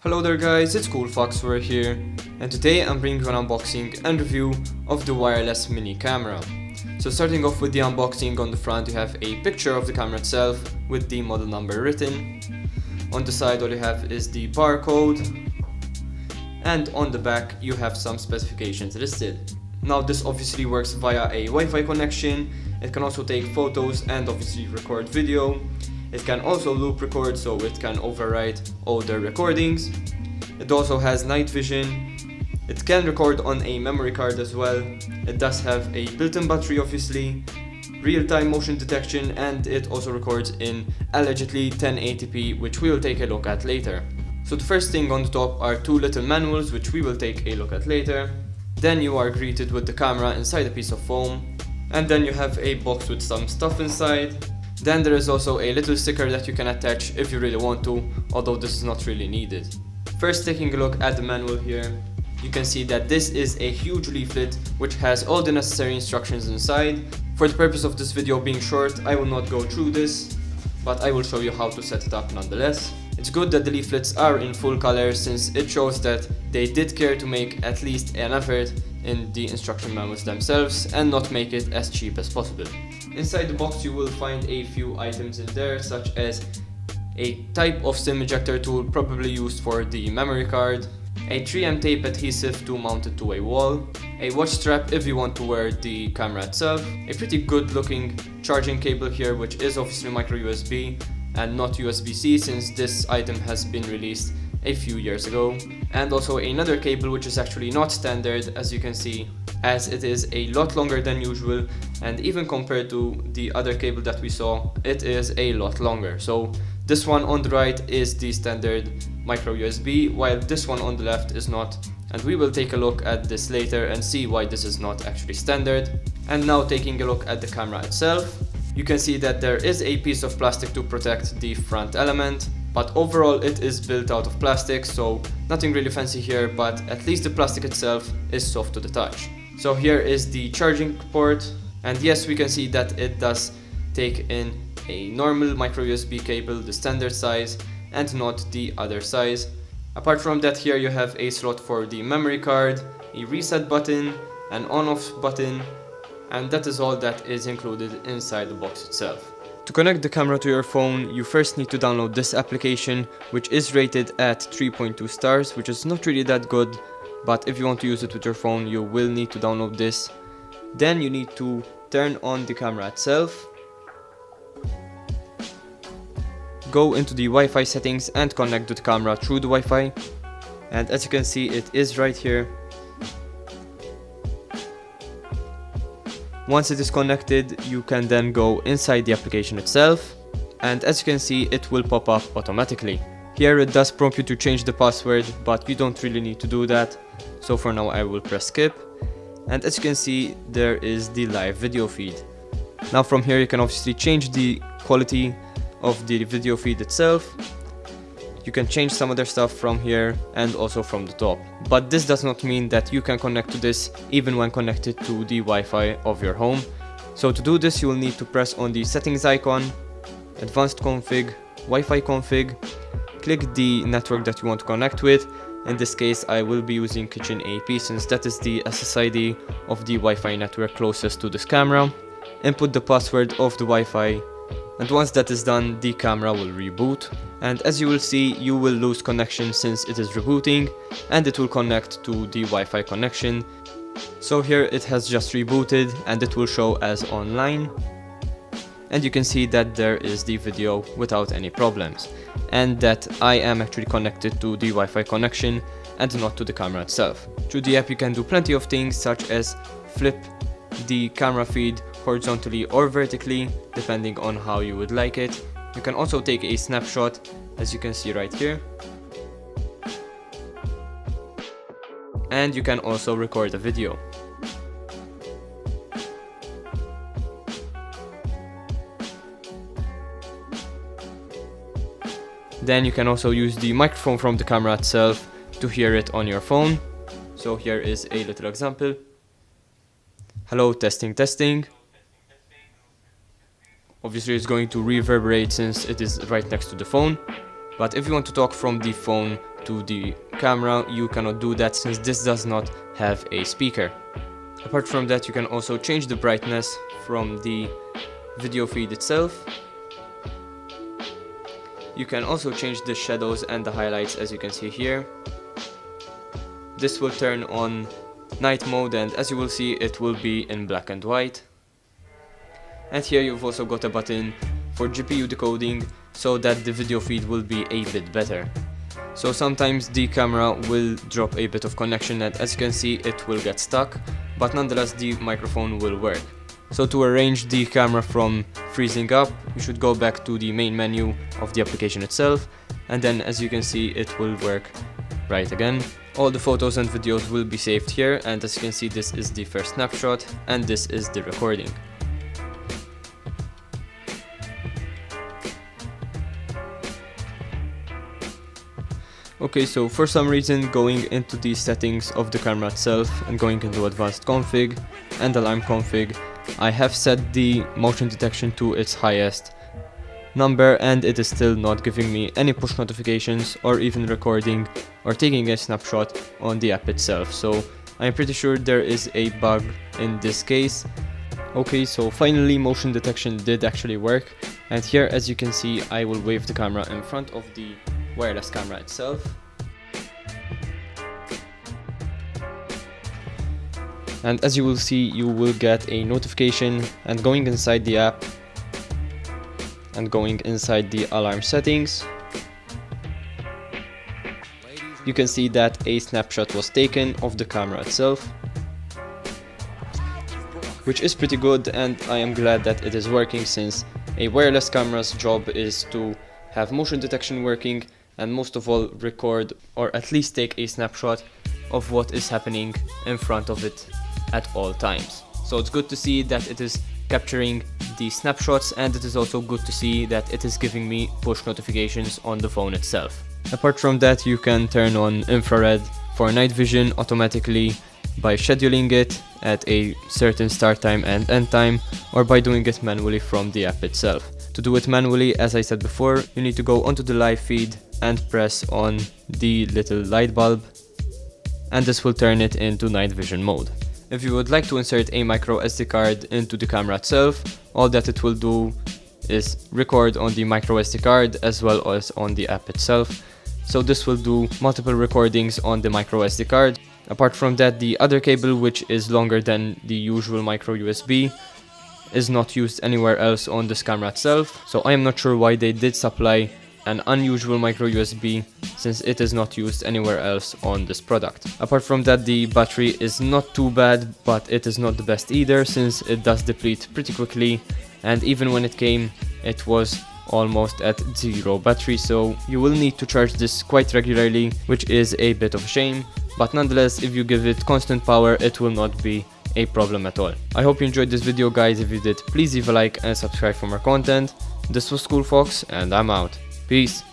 Hello there guys, it's CoolFox here, and today I'm bringing you an unboxing and review of the wireless mini camera. So starting off with the unboxing, on the front you have a picture of the camera itself with the model number written. On the side all you have is the barcode, and on the back you have some specifications listed. Now this obviously works via a Wi-Fi connection. It can also take photos and obviously record video. It can also loop record, so it can overwrite older recordings. It also has night vision. It can record on a memory card as well. It does have a built-in battery obviously, real-time motion detection, and it also records in allegedly 1080p, which we will take a look at later. So the first thing on the top are two little manuals, which we will take a look at later. Then you are greeted with the camera inside a piece of foam, and then you have a box with some stuff inside. Then there is also a little sticker that you can attach if you really want to, although this is not really needed. First, taking a look at the manual here, you can see that this is a huge leaflet which has all the necessary instructions inside. For the purpose of this video being short, I will not go through this, but I will show you how to set it up nonetheless. It's good that the leaflets are in full color, since it shows that they did care to make at least an effort in the instruction manuals themselves and not make it as cheap as possible. Inside the box you will find a few items in there, such as a type of SIM ejector tool probably used for the memory card, a 3M tape adhesive to mount it to a wall, a watch strap if you want to wear the camera itself, a pretty good looking charging cable here, which is obviously micro USB and not USB-C, since this item has been released a few years ago, and also another cable which is actually not standard, as you can see, as it is a lot longer than usual, and even compared to the other cable that we saw, it is a lot longer. So this one on the right is the standard micro USB, while this one on the left is not, and we will take a look at this later and see why this is not actually standard. And now taking a look at the camera itself, you can see that there is a piece of plastic to protect the front element, but overall it is built out of plastic, so nothing really fancy here, but at least the plastic itself is soft to the touch. So here is the charging port, and yes, we can see that it does take in a normal micro USB cable, the standard size, and not the other size. Apart from that, here you have a slot for the memory card, a reset button, an on-off button, and that is all that is included inside the box itself. To connect the camera to your phone, you first need to download this application, which is rated at 3.2 stars, which is not really that good, but if you want to use it with your phone, you will need to download this. Then you need to turn on the camera itself, go into the Wi-Fi settings and connect the camera through the Wi-Fi, and as you can see, it is right here. Once it is connected, you can then go inside the application itself, and as you can see, it will pop up automatically. Here it does prompt you to change the password, but you don't really need to do that, so for now I will press skip. And as you can see, there is the live video feed. Now from here you can obviously change the quality of the video feed itself. You can change some other stuff from here and also from the top, but this does not mean that you can connect to this even when connected to the Wi-Fi of your home. So to do this, you will need to press on the settings icon, advanced config, Wi-Fi config, click the network that you want to connect with. In this case I will be using Kitchen AP, since that is the SSID of the Wi-Fi network closest to this camera. Input the password of the Wi-Fi, and once that is done, the camera will reboot, and as you will see, you will lose connection since it is rebooting, and it will connect to the Wi-Fi connection. So here it has just rebooted and it will show as online, and you can see that there is the video without any problems, and that I am actually connected to the Wi-Fi connection and not to the camera itself. Through the app you can do plenty of things, such as flip the camera feed horizontally or vertically, depending on how you would like it. You can also take a snapshot, as you can see right here, and you can also record a video. Then you can also use the microphone from the camera itself to hear it on your phone. So here is a little example. Hello, testing, testing. Obviously it's going to reverberate since it is right next to the phone, but if you want to talk from the phone to the camera, you cannot do that since this does not have a speaker. Apart from that, you can also change the brightness from the video feed itself. You can also change the shadows and the highlights, as you can see here. This will turn on night mode, and as you will see, it will be in black and white. And here you've also got a button for GPU decoding, so that the video feed will be a bit better. So sometimes the camera will drop a bit of connection, and as you can see, it will get stuck, but nonetheless the microphone will work. So to arrange the camera from freezing up, you should go back to the main menu of the application itself, and then as you can see, it will work right again. All the photos and videos will be saved here, and as you can see, this is the first snapshot and this is the recording. Okay, so for some reason, going into the settings of the camera itself and going into advanced config and alarm config, I have set the motion detection to its highest number, and it is still not giving me any push notifications or even recording or taking a snapshot on the app itself. So I'm pretty sure there is a bug in this case. Okay, so finally motion detection did actually work, and here as you can see, I will wave the camera in front of the wireless camera itself. And as you will see, you will get a notification, and going inside the app and going inside the alarm settings, you can see that a snapshot was taken of the camera itself, which is pretty good, and I am glad that it is working, since a wireless camera's job is to have motion detection working and most of all record or at least take a snapshot of what is happening in front of it at all times. So it's good to see that it is capturing the snapshots, and it is also good to see that it is giving me push notifications on the phone itself. Apart from that, you can turn on infrared for night vision automatically by scheduling it at a certain start time and end time, or by doing it manually from the app itself. To do it manually, as I said before, you need to go onto the live feed and press on the little light bulb, and this will turn it into night vision mode. If you would like to insert a micro SD card into the camera itself, all that it will do is record on the micro SD card as well as on the app itself. So this will do multiple recordings on the micro SD card. Apart from that, the other cable, which is longer than the usual micro USB, is not used anywhere else on this camera itself. So I am not sure why they did supply an unusual micro USB, since it is not used anywhere else on this product. Apart from that, the battery is not too bad, but it is not the best either, since it does deplete pretty quickly, and even when it came, it was almost at zero battery, so you will need to charge this quite regularly, which is a bit of a shame, but nonetheless, if you give it constant power, it will not be a problem at all. I hope you enjoyed this video, guys. If you did, please leave a like and subscribe for more content. This was CoolFox, and I'm out. Peace.